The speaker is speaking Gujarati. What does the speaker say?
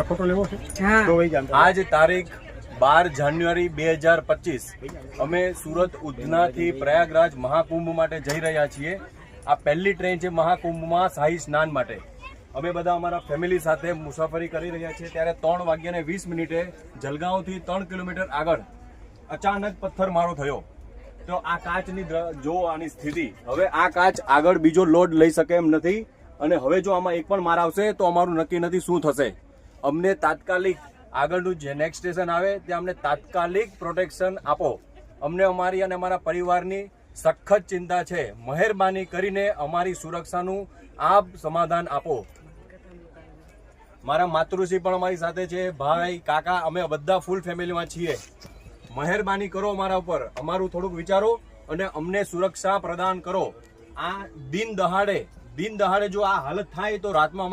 ફોટો લેવો છે? આજ તારીખ 12 જાન્યુઆરી 2025 અમે સુરત ઉધનાથી પ્રયાગરાજ મહાકુંભ માટે જઈ રહ્યા છીએ. આ પહેલી ટ્રેન છે મહાકુંભમાં શાહી સ્નાન માટે. અમે બધા અમારા ફેમિલી સાથે મુસાફરી કરી રહ્યા છીએ. ત્યારે 3:20 જલગાંવથી 3 કિલોમીટર આગળ અચાનક પથ્થરમારો થયો. તો આ કાચની જો આની સ્થિતિ, હવે આ કાચ આગળ બીજો લોડ લઈ શકે એમ નથી. અને હવે જો આમાં એક પણ માર આવશે તો અમારું નક્કી નથી શું થશે. અમને તાત્કાલિક આગળનું જે નેક્સ્ટ સ્ટેશન આવે ત્યાં અમને તાત્કાલિક પ્રોટેક્શન આપો. અમને અમારી અને અમારા પરિવારની સખત ચિંતા છે. મહેરબાની કરીને અમારી સુરક્ષાનું આપ સમાધાન આપો. મારા માતૃશ્રી પણ અમારી સાથે છે, ભાઈ, કાકા, અમે બધા ફૂલ ફેમિલીમાં છીએ. મહેરબાની કરો અમારા ઉપર, અમારું થોડુંક વિચારો અને અમને સુરક્ષા પ્રદાન કરો. આ દિન દહાડે જો આ હાલત થાય તો રાતમાં